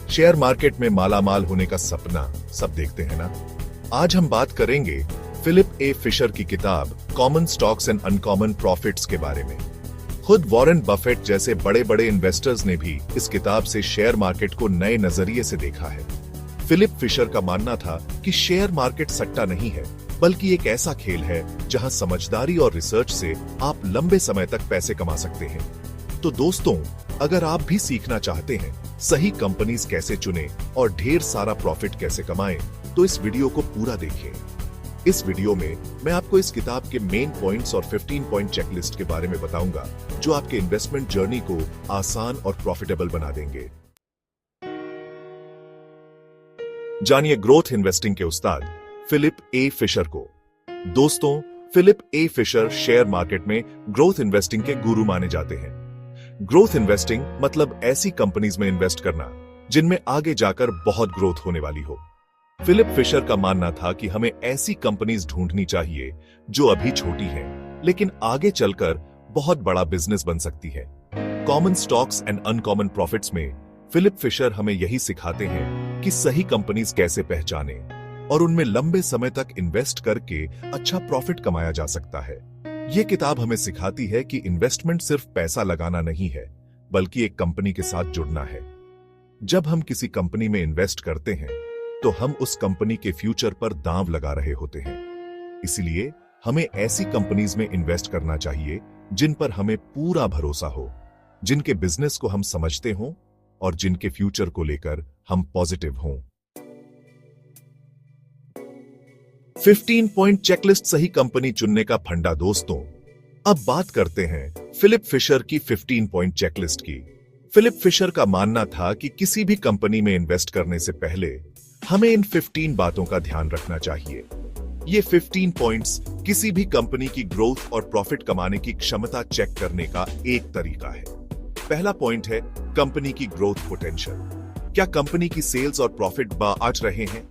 Share market में मालामाल होने का सपना सब देखते हैं ना। आज हम बात करेंगे फिलिप ए फिशर की किताब common stocks and uncommon profits के बारे में। खुद वॉरेन बफेट जैसे बड़े बड़े इन्वेस्टर्स ने भी इस किताब से शेयर मार्केट को नए नजरिए से देखा है। फिलिप फिशर का मानना था कि शेयर मार्केट सट्टा नहीं है, बल्कि एक ऐसा खेल है जहां समझदारी और रिसर्च से आप लंबे समय तक पैसे कमा सकते हैं। तो दोस्तों, अगर आप भी सीखना चाहते हैं सही कंपनीज कैसे चुनें और ढेर सारा प्रॉफिट कैसे कमाएं, तो इस वीडियो को पूरा देखें। इस वीडियो में मैं आपको इस किताब के मेन पॉइंट्स और 15 पॉइंट चेकलिस्ट के बारे में बताऊंगा, जो आपके इन्वेस्टमेंट जर्नी को आसान और प्रॉफिटेबल बना देंगे। जानिए ग्रोथ इन्वेस्टिंग के उस्ताद फिलिप ए फिशर को। दोस्तों, फिलिप ए फिशर शेयर मार्केट में ग्रोथ इन्वेस्टिंग के गुरु माने जाते हैं। ग्रोथ इन्वेस्टिंग मतलब ऐसी कंपनीज में इन्वेस्ट करना जिनमें आगे जाकर बहुत ग्रोथ होने वाली हो। फिलिप फिशर का मानना था कि हमें ऐसी कंपनीज ढूंढनी चाहिए जो अभी छोटी हैं, लेकिन आगे चलकर बहुत बड़ा बिजनेस बन सकती है। Common stocks and uncommon profits में फिलिप फिशर हमें यही सिखाते हैं कि सही कंपनीज कैसे पहचाने और उनमें लंबे समय तक इन्वेस्ट करके अच्छा प्रॉफिट कमाया जा सकता है। यह किताब हमें सिखाती है कि इन्वेस्टमेंट सिर्फ पैसा लगाना नहीं है, बल्कि एक कंपनी के साथ जुड़ना है। जब हम किसी कंपनी में इन्वेस्ट करते हैं तो हम उस कंपनी के फ्यूचर पर दांव लगा रहे होते हैं। इसलिए हमें ऐसी कंपनीज में इन्वेस्ट करना चाहिए जिन पर हमें पूरा भरोसा हो, जिनके बिजनेस को हम समझते हों और जिनके फ्यूचर को लेकर हम पॉजिटिव हों। 15 पॉइंट चेकलिस्ट सही कंपनी चुनने का फंडा। दोस्तों, अब बात करते हैं फिलिप फिशर की 15 पॉइंट चेकलिस्ट की। फिलिप फिशर का मानना था कि किसी भी कंपनी में इन्वेस्ट करने से पहले हमें इन 15 बातों का ध्यान रखना चाहिए। ये 15 पॉइंट्स किसी भी कंपनी की ग्रोथ और प्रॉफिट कमाने की क्षमता चेक करने का एक तरीका है। पहला पॉइंट है कंपनी की ग्रोथ पोटेंशियल। क्या कंपनी की सेल्स और प्रॉफिट बाअच रहे हैं?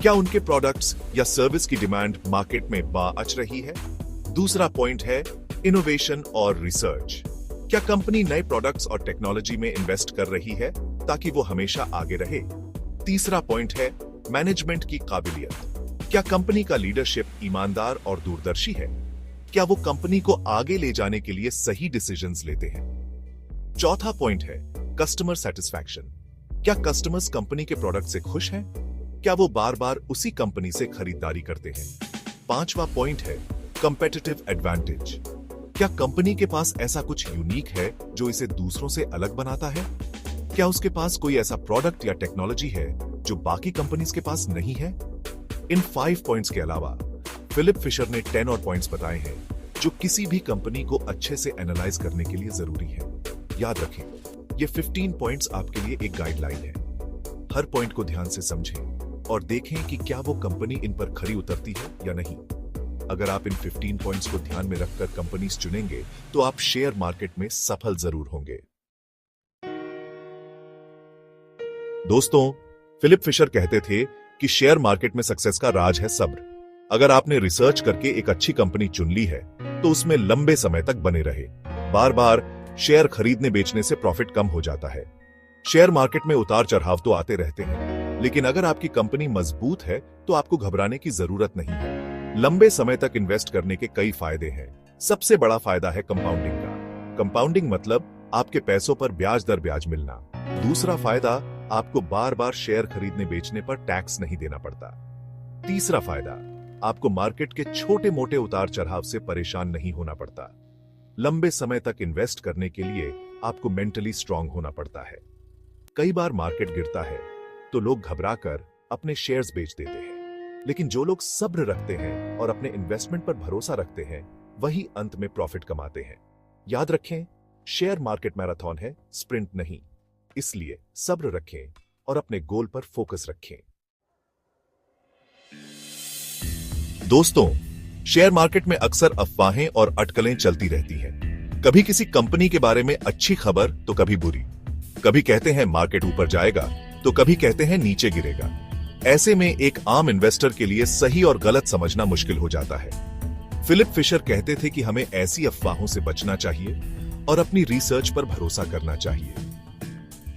क्या उनके प्रोडक्ट्स या सर्विस की डिमांड मार्केट में बाअच रही है? दूसरा पॉइंट है इनोवेशन और रिसर्च। क्या कंपनी नए प्रोडक्ट्स और टेक्नोलॉजी में इन्वेस्ट कर रही है ताकि वो हमेशा आगे रहे? तीसरा पॉइंट है मैनेजमेंट की काबिलियत। क्या कंपनी का लीडरशिप ईमानदार और दूरदर्शी है? क्या वो कंपनी को आगे ले जाने के लिए सही डिसीजंस लेते हैं? चौथा पॉइंट है कस्टमर सेटिस्फैक्शन। क्या कस्टमर्स कंपनी के प्रोडक्ट से खुश हैं? क्या वो बार बार उसी कंपनी से खरीदारी करते हैं? पांचवा पॉइंट है कंपेटिटिव एडवांटेज। क्या कंपनी के पास ऐसा कुछ यूनिक है जो इसे दूसरों से अलग बनाता है? क्या उसके पास कोई ऐसा प्रोडक्ट या टेक्नोलॉजी है जो बाकी कंपनीज के पास नहीं है? इन 5 पॉइंट्स के अलावा फिलिप फिशर ने 10 और पॉइंट्स बताए हैं जो किसी भी कंपनी को अच्छे से एनालाइज करने के लिए जरूरी है। याद रखें, ये 15 पॉइंट्स आपके लिए एक गाइडलाइन है। हर पॉइंट को ध्यान से समझें और देखें कि क्या वो कंपनी इन पर खरी उतरती है या नहीं। अगर आप इन 15 पॉइंट्स को ध्यान में रखकर कंपनीज चुनेंगे तो आप शेयर मार्केट में सफल जरूर होंगे। दोस्तों, फिलिप फिशर कहते थे कि शेयर मार्केट में सक्सेस का राज है सब्र। अगर आपने रिसर्च करके एक अच्छी कंपनी चुन ली है तो उसमें लंबे समय तक बने रहे। बार बार शेयर खरीदने बेचने से प्रॉफिट कम हो जाता है। शेयर मार्केट में उतार चढ़ाव तो आते रहते हैं, लेकिन अगर आपकी कंपनी मजबूत है तो आपको घबराने की जरूरत नहीं है। लंबे समय तक इन्वेस्ट करने के कई फायदे हैं। सबसे बड़ा फायदा है कंपाउंडिंग का। कंपाउंडिंग मतलब आपके पैसों पर ब्याज दर ब्याज मिलना। दूसरा फायदा, आपको बार बार शेयर खरीदने बेचने पर टैक्स नहीं देना पड़ता। तीसरा फायदा, आपको मार्केट के छोटे मोटे उतार चढ़ाव से परेशान नहीं होना पड़ता। लंबे समय तक इन्वेस्ट करने के लिए आपको मेंटली स्ट्रांग होना पड़ता है। कई बार मार्केट गिरता है तो लोग घबराकर अपने शेयर्स बेच देते हैं, लेकिन जो लोग सब्र रखते हैं और अपने इन्वेस्टमेंट पर भरोसा रखते हैं, वही अंत में प्रॉफिट कमाते हैं। याद रखें, शेयर मार्केट मैराथन है, स्प्रिंट नहीं। इसलिए सब्र रखें और अपने गोल पर फोकस रखें। दोस्तों, शेयर मार्केट में अक्सर अफवाहें और अटकलें चलती रहती हैं। कभी किसी कंपनी के बारे में अच्छी खबर तो कभी बुरी। कभी कहते हैं मार्केट ऊपर जाएगा तो कभी कहते हैं नीचे गिरेगा। ऐसे में एक आम इन्वेस्टर के लिए सही और गलत समझना मुश्किल हो जाता है। फिलिप फिशर कहते थे कि हमें ऐसी अफवाहों से बचना चाहिए और अपनी रिसर्च पर भरोसा करना चाहिए।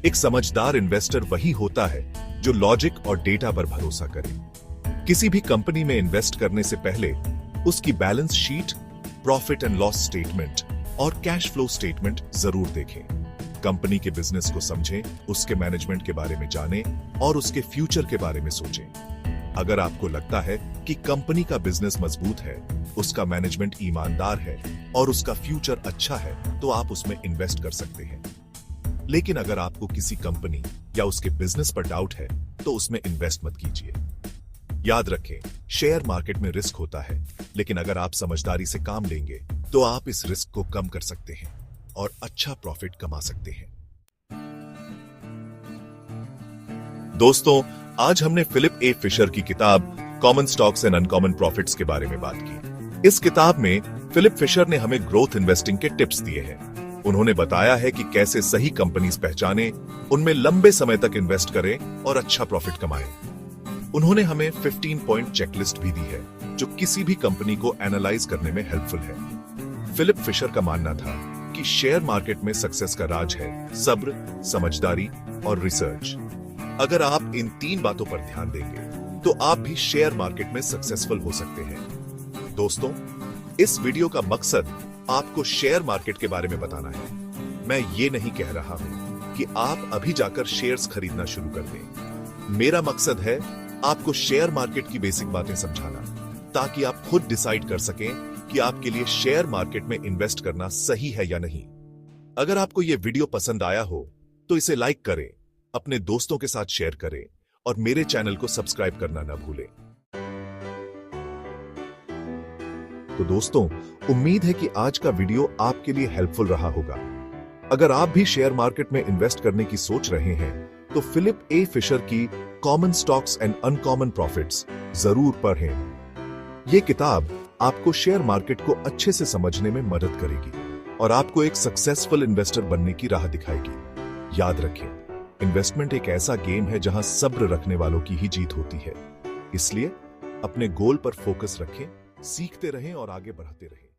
एक समझदार इन्वेस्टर वही होता है जो लॉजिक और डेटा पर भरोसा करे। किसी भी कंपनी में इन्वेस्ट करने से पहले उसकी balance sheet, profit and loss statement और कैश फ्लो स्टेटमेंट जरूर देखें। कंपनी के बिजनेस को समझें, उसके मैनेजमेंट के बारे में जानें और उसके फ्यूचर के बारे में सोचें। अगर आपको लगता है कि कंपनी का बिजनेस मजबूत है, उसका मैनेजमेंट ईमानदार है और उसका फ्यूचर अच्छा है, तो आप उसमें इन्वेस्ट कर सकते हैं। लेकिन अगर आपको किसी कंपनी या उसके बिजनेस पर डाउट है, तो उसमें इन्वेस्ट मत कीजिए। याद रखें, शेयर मार्केट में रिस्क होता है, लेकिन अगर आप समझदारी से काम लेंगे तो आप इस रिस्क को कम कर सकते हैं और अच्छा प्रॉफिट कमा सकते हैं। दोस्तों, आज हमने फिलिप ए फिशर की किताब common stocks and uncommon profits के बारे में बात की। इस किताब में फिलिप फिशर ने हमें ग्रोथ इन्वेस्टिंग के टिप्स दिए हैं। उन्होंने बताया है कि कैसे सही कंपनीज पहचानें, उनमें लंबे समय तक इन्वेस्ट करें और अच्छा प्रॉफिट कमाएं। उन्होंने हमें 15 पॉइंट चेकलिस्ट भी दी है, जो किसी भी कंपनी को एनालाइज करने में हेल्पफुल है। फिलिप फिशर का मानना था कि शेयर मार्केट में सक्सेस का राज है सब्र, समझदारी और रिसर्च। अगर आप इन 3 बातों पर ध्यान देंगे तो आप भी शेयर मार्केट में सक्सेसफुल हो सकते हैं। दोस्तों, इस वीडियो का मकसद आपको शेयर मार्केट के बारे में बताना है। मैं ये नहीं कह रहा हूं कि आप अभी जाकर शेयर्स खरीदना शुरू कर दें। मेरा मकसद है आपको शेयर मार्केट की बेसिक बातें समझाना, ताकि आप खुद डिसाइड कर सकें कि आपके लिए शेयर मार्केट में इन्वेस्ट करना सही है या नहीं। अगर आपको यह वीडियो पसंद आया हो तो इसे लाइक करें, अपने दोस्तों के साथ शेयर करें और मेरे चैनल को सब्सक्राइब करना ना भूलें। तो दोस्तों, उम्मीद है कि आज का वीडियो आपके लिए हेल्पफुल रहा होगा। अगर आप भी शेयर मार्केट में इन्वेस्ट करने की सोच रहे हैं तो फिलिप ए फिशर की common stocks and uncommon profits जरूर पढ़ें। यह किताब आपको शेयर मार्केट को अच्छे से समझने में मदद करेगी और आपको एक सक्सेसफुल इन्वेस्टर बनने की राह दिखाएगी। याद रखें, इन्वेस्टमेंट एक ऐसा गेम है जहां सब्र रखने वालों की ही जीत होती है। इसलिए अपने गोल पर फोकस रखें, सीखते रहें और आगे बढ़ते रहें।